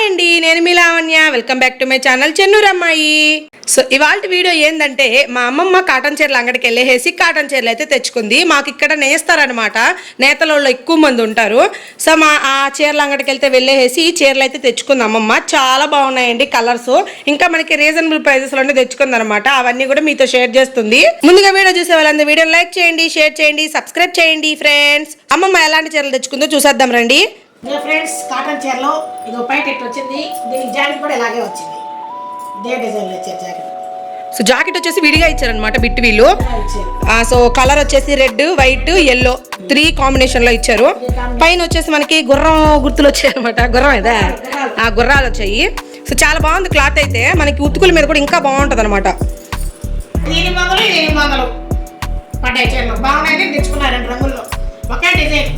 Hi అండి, నేను మీ Lavanya. Welcome back to my channel చెన్నూరమ్మాయి. సో ఇవాళ వీడియో ఏంటంటే, మా అమ్మమ్మ కాటన్ చీరలు అంగడికి వెళ్ళేసి కాటన్ చీరలు అయితే తెచ్చుకుంది. మాకు ఇక్కడ నేస్తారనమాట, నేతలలో ఎక్కువ మంది ఉంటారు. సో ఆ చీరల అంగడికి వెళ్తే వెళ్ళేసి ఈ చీరలు అయితే తెచ్చుకుంది అమ్మమ్మ. చాలా బాగున్నాయండి కలర్స్. ఇంకా మనకి రీజనబుల్ ప్రైజెస్లోనే తెచ్చుకుంది అనమాట. అవన్నీ కూడా మీతో షేర్ చేస్తుంది. ముందుగా వీడియో చూసే వాళ్ళందరూ వీడియోని లైక్ చేయండి, షేర్ చేయండి, సబ్స్క్రైబ్ చేయండి ఫ్రెండ్స్. అమ్మమ్మ ఎలాంటి చీరలు తెచ్చుకుందో చూసేద్దాం రండి. ఫ్రెండ్స్, కాటన్ చీరలో ఇది పైట ఎట్టు వచ్చింది, దీనికి జాకెట్ కూడా ఇలాగే వచ్చింది. ఇదే డిజైన్లో వచ్చారు జాకెట్. సో జాకెట్ వచ్చేసి విడిగా ఇచ్చారనమాట బిట్ వీళ్ళు. సో కలర్ వచ్చేసి రెడ్, వైట్, ఎల్లో 3 కాంబినేషన్లో ఇచ్చారు. పైన వచ్చేసి మనకి గుర్రం గుర్తులు వచ్చాయి అనమాట. గుర్రం ఇదే, ఆ గుర్రాలు వచ్చాయి. సో చాలా బాగుంది క్లాత్ అయితే. మనకి ఉతుకుల మీద కూడా ఇంకా బాగుంటుంది అనమాట. 800 పడ్డాయి చీరలు. బాగున్నాయని తెచ్చుకున్నారు 2 రంగుల్లో ఒకే డిజైన్.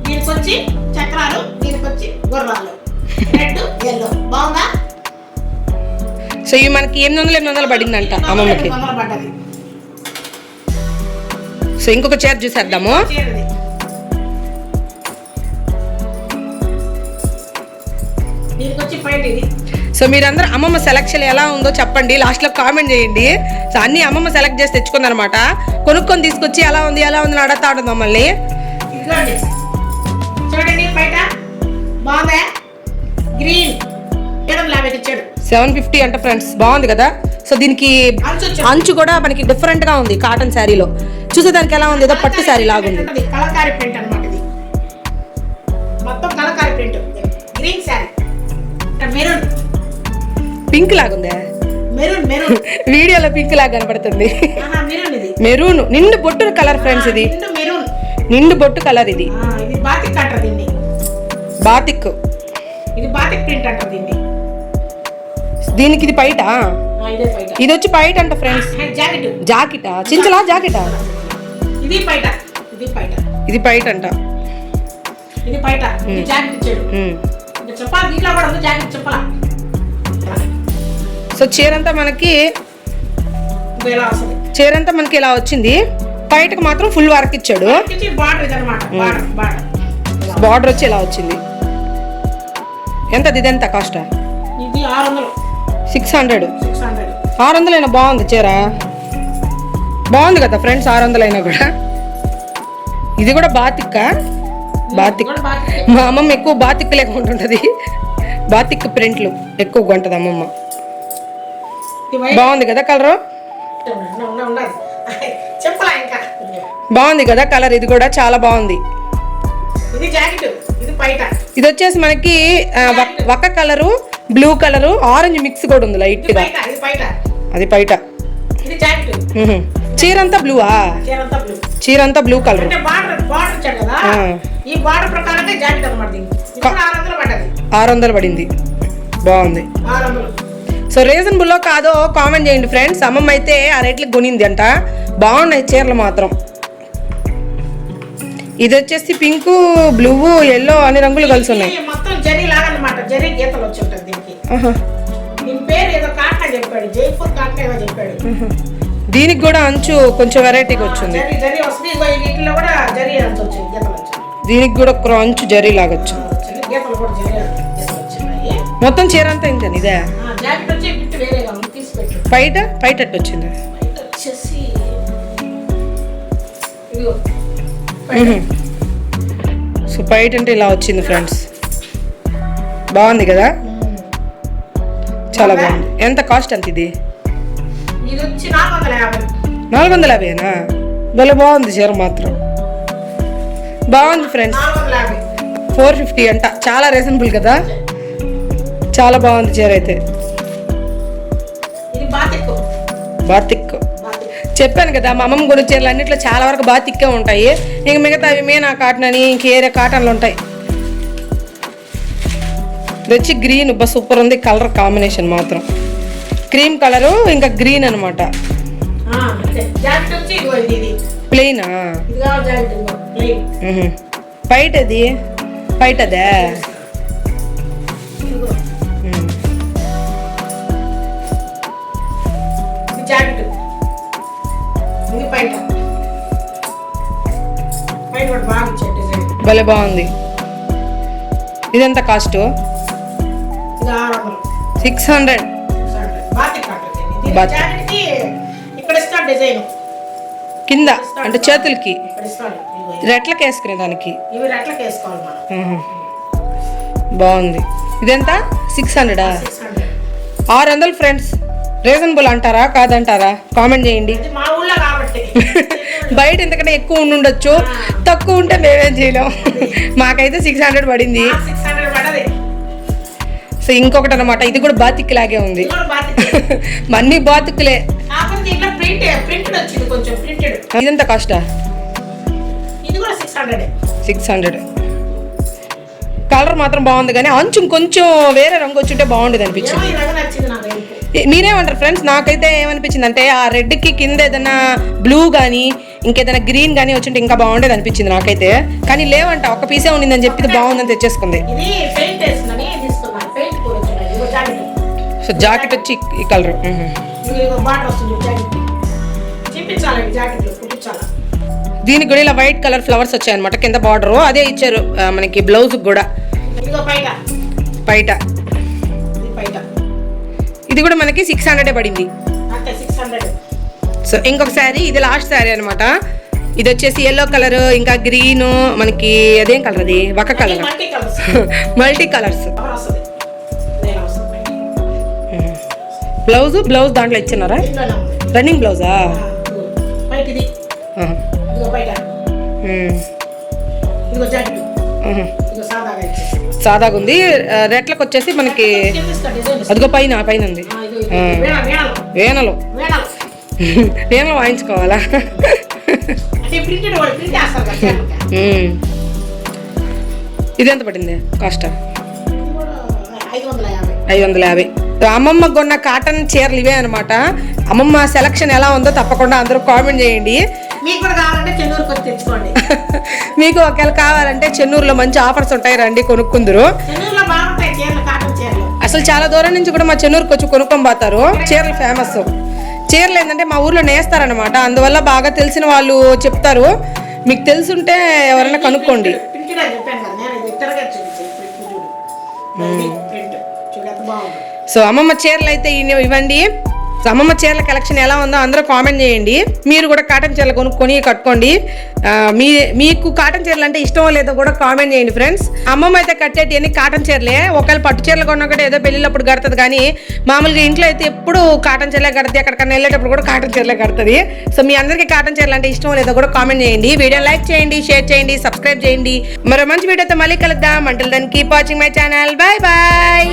దీనికి వచ్చి చక్రాలు, దీనికి వచ్చి గుర్రాలు, రెడ్ ఎల్లో. బాగుందా? సో ఇవి మనకి 800 పడిందంట అమ్మమ్మకి. పడ్డది. సో ఇంకొక చీర చూసేద్దాము. దీనికి వచ్చి పైట ఇది. సో మీరందరూ అమ్మమ్మ సెలక్షన్ ఎలా ఉందో చెప్పండి, లాస్ట్లో కామెంట్ చేయండి. సో అన్ని అమ్మమ్మ సెలెక్ట్ చేసి తెచ్చుకుందనమాట. కొనుక్కొని తీసుకొచ్చి ఎలా ఉంది అని అడుగుతా ఉంటుంది మమ్మల్ని. చూడండి బయట బాగుందా? గ్రీన్ 750 ఇచ్చాడు. 750 అంట ఫ్రెండ్స్. బాగుంది కదా. సో దీనికి అంచు కూడా మనకి డిఫరెంట్ గా ఉంది కాటన్ శారీలో. చూసేదానికి ఎలా ఉంది, ఏదో పట్టు శారీ లాగుంది. కలకారీ ప్రింట్ అన్నమాట. ఇది మొత్తం Kalamkari print. Green sari, maroon pink లాగుందా? మెరూన్ మెరూన్ వీడియోలో పింక్ లాగా కనపడుతుంది. మెరూన్ ఇది మెరూన్ నిండు బొట్టు కలర్ ఫ్రెండ్స్. ఇది మెరూన్ నిండు బొట్టు కలర్. ఇది ఇది బాతిక్ అంటారు దీన్ని. బాతిక్, ఇది బాతిక్ ప్రింట్ అంటారు దీన్ని. దీనికి ఇది పైట, ఇదే పైట. ఇది వచ్చి పైట అంట ఫ్రెండ్స్. జాకెట్, జాకెటా? చించలా జాకెటా? ఇది పైట, ఇది పైట, ఇది పైట అంట. ఇది పైట. ఇది జాకెట్ ఇచ్చాడు. ఇంకా చెప్పాలి, దీంట్లో కూడా ఉంది జాకెట్. చెప్పాలా? సో చీరంతా మనకి ఇలా వస్తుంది. చీరంతా మనకి ఇలా వచ్చింది. పైటకు మాత్రం ఫుల్ వర్క్ ఇచ్చాడు. బార్డర్ ఇది అన్నమాట. బార్డర్ వచ్చి ఇలా వచ్చింది. ఎంత ఇదెంత కాస్ట్? ఇది 600. 600. 600 అయినా బాగుంది చీర. బాగుంది కదా ఫ్రెండ్స్, 600 అయినా కూడా. ఇది కూడా బాతిక్. బాతిక్ మా అమ్మమ్మ ఎక్కువ బాతిక్ లేక ఉంటుంటది. బాతిక్ ప్రింట్లు ఎక్కువ కొంటది అమ్మమ్మ. బాగుంది కదా కలర్. చెప్పలా ఇంకా బాగుంది కదా కలర్. ఇది కూడా చాలా బాగుంది. ఇది జాకెట్, ఇది పైట. ఇది వచ్చేసి మనకి ఒక్క colour, blue colour, orange mix కూడా ఉంది లైట్ గా. అది పైట. ఇది జాకెట్. చీరంతా బ్లూవా? చీరంతా బ్లూ కలర్. అంటే బార్డర్ ఇచ్చాడు కదా, ఈ బార్డర్ ప్రకారంగా జాకెట్ అన్నమాట. దీనికి 600 పడ్డది. 600 పడింది. బాగుంది. 600. సో రీజనబుల్లో కాదో కామెంట్ చేయండి ఫ్రెండ్స్. అమ్మమ్మ అయితే ఆ రేట్లకు కొనింది అంట. బాగున్నాయి చీరలు మాత్రం. ఇది వచ్చేసి పింక్, బ్లూ, ఎల్లో అన్ని రంగులు కలిసి ఉన్నాయి. మొత్తం జరీ లాగా అన్నమాట. జరీ గీతలు వచ్చి ఉంటుంది దీనికి. దీని పేరు ఏదో కాటా చెప్పాడు, జైపూర్ కాటా ఏదో చెప్పాడు. దీనికి కూడా అంచు కొంచెం వెరైటీగా వచ్చింది. జరీ వస్తుంది. వీటిలో కూడా జరీ అంచు వచ్చింది, గీతలు వచ్చాయి. దీనికి కూడా ఒక అంచు జరీ లాగా వచ్చింది. గీతలు కూడా జరీ వచ్చినాయి. మొత్తం చీర అంతా ఇంత ఇదే. జాకెట్ వచ్చి బిట్ వేరేగా తీసి పెట్టు. పైట అట్టు వచ్చింది. వచ్చేసి సో పైట అంటే ఇలా వచ్చింది ఫ్రెండ్స్. బాగుంది కదా, చాలా బాగుంది. ఎంత కాస్ట్ అంత ఇది? ఇది వచ్చి 450. 450ఏనా? భలే బాగుంది చీర మాత్రం. బాగుంది ఫ్రెండ్స్. 450 అంట. చాలా రీజనబుల్ కదా, చాలా బాగుంది చీర అయితే. బాతిక్ చెప్పాను కదా, మా అమ్మమ్మ కొనే చీరలు అన్నింటిలో చాలా వరకు బాతిక్కే ఉంటాయి. ఇంక మిగతా అవి మీనా కాటన్ అని ఇంకేరే కాటన్లు ఉంటాయి. ఇది వచ్చి గ్రీన్. సూపర్ ఉంది కలర్ కాంబినేషన్ మాత్రం. క్రీమ్ కలరు ఇంకా గ్రీన్ అనమాట. ప్లెయినా? పైటది పైటదే. భలే బాగుంది. ఇదెంత కాస్ట్? ఇది 600. 600. 600. బాతిక్ కాటన్ చీర. దీని బాతిక్. జాకెట్కి ఇక్కడ ఇస్తాడు డిజైన్. కింద అంటే చేతులకి ఇక్కడ ఇస్తాడు. ఇదిగో. రెట్లకి వేసుకునే దానికి. ఇవి రెట్లకి వేసుకోవాలి మనం. బాగుంది. ఇదెంత? 600. 600. 600 ఫ్రెండ్స్. రీజనబుల్ అంటారా కాదంటారా కామెంట్ చేయండి. ఇది మా ఊళ్ళో కాబట్టి బయట ఇంతకంటే ఎక్కువ ఉండొచ్చు, తక్కువ ఉంటే మేమేం చేయలేం. మాకైతే 600 పడింది. 600 పడది. సో ఇంకొకటి అనమాట, ఇది కూడా బాతిక్ లాగే ఉంది. ఇది కూడా బాతిక్. అన్ని బాతిక్లే. కాకపోతే దీంట్లో ప్రింటెడ్ వచ్చింది, కొంచెం ప్రింటెడ్. ఇదెంత కాస్టా? ఇది కూడా 600. 600. కలర్ మాత్రం బాగుంది కానీ అంచు కొంచెం వేరే రంగు వచ్చుంటే బాగుండేది అనిపించింది. ఏమో ఈ రంగు నచ్చింది నాకు. మీరేమంటారు ఫ్రెండ్స్? నాకైతే ఏమనిపించింది అంటే ఆ రెడ్కి కింద ఏదైనా బ్లూ కానీ ఇంకేదైనా గ్రీన్ కానీ వచ్చింటే ఇంకా బాగుండేది అనిపించింది నాకైతే. కానీ లేవంట, ఒక్క పీసే ఉండిందని చెప్పి బాగుందని తెచ్చేసుకుంది. ఇది పెయింట్ వేస్తుందని తీసుకున్నాను. పెయింట్ కూడా వచ్చింది. ఇదిగో జాకెట్. సో జాకెట్ వచ్చి ఈ కలర్. ఇదిగో బార్డర్ వస్తుంది జాకెట్. చూపించాలి జాకెట్లు, కుట్టించాలి. దీనికి కూడా ఇలా వైట్ కలర్ ఫ్లవర్స్ వచ్చాయన్నమాట కింద బార్డర్. అదే ఇచ్చారు మనకి బ్లౌజ్ కూడా. ఇదిగో పైట. ఇది పైట. ఇది కూడా మనకి 600 పడింది. అంతే 600. సో ఇంకొక శారీ, ఇది లాస్ట్ శారీ అనమాట. ఇది వచ్చేసి ఎల్లో కలర్ ఇంకా గ్రీన్, మనకి అదేం కలర్ అది ఒక colour, multi colours. Multi colours. Cover వస్తుంది. నేను వస్తుంది. బ్లౌజ్ దాంట్లో ఇచ్చినారా? ఇంట్లోనే ఉంది. రన్నింగ్ బ్లౌజా? పైట ఇది. ఇదిగో పైట. ఇదిగో జాకెట్. ఇదిగో సాదాగా ఇచ్చేసి. సాదాగా ఉంది. రెట్లకు వచ్చేసి మనకి అదిగో పైన ఉంది. వేనలు వేనలు వాయించుకోవాలా? ఇది ఎంత పడింది కాస్ట్? 550. అమ్మమ్మ కొన్న కాటన్ చీరలు ఇవే అనమాట. అమ్మమ్మ సెలక్షన్ ఎలా ఉందో తప్పకుండా అందరూ కామెంట్ చేయండి. మీకు ఒకవేళ కావాలంటే చెన్నూరులో మంచి ఆఫర్స్ ఉంటాయి, రండి కొనుక్కుందరు. అసలు చాలా దూరం నుంచి కూడా మా చెన్నూరుకి వచ్చి కొనుక్కొని పోతారు. చీరలు ఫేమస్. చీరలు ఏంటంటే మా ఊర్లో నేస్తారనమాట, అందువల్ల బాగా తెలిసిన వాళ్ళు చెప్తారు. మీకు తెలుసుంటే ఎవరైనా కనుక్కోండి. సో అమ్మమ్మ చీరలు అయితే ఇవ్వండి. సో అమ్మమ్మ చీరల కలెక్షన్ ఎలా ఉందో అందరూ కామెంట్ చేయండి. మీరు కూడా కాటన్ చీరలు కొనుక్కొని కట్టుకోండి. మీకు కాటన్ చీరలు అంటే ఇష్టమో లేదో కూడా కామెంట్ చేయండి ఫ్రెండ్స్. అమ్మమ్మ అయితే కట్టేటి అన్ని కాటన్ చీరలే. ఒకవేళ పట్టు చీరలు కొన్నా కూడా ఏదో పెళ్ళిళ్ళప్పుడు కడుతుంది, కానీ మామూలుగా ఇంట్లో అయితే ఎప్పుడు కాటన్ చీరలే కడుతుంది. ఎక్కడికన్నా వెళ్ళేటప్పుడు కూడా కాటన్ చీరలే కడుతుంది. సో మీ అందరికీ కాటన్ చీరలు అంటే ఇష్టమో లేదో కూడా కామెంట్ చేయండి. వీడియో లైక్ చేయండి, షేర్ చేయండి, సబ్స్క్రైబ్ చేయండి. మరో మంచి వీడియోతో మళ్ళీ కలుద్దాం. Until then keep watching my channel. Bye bye.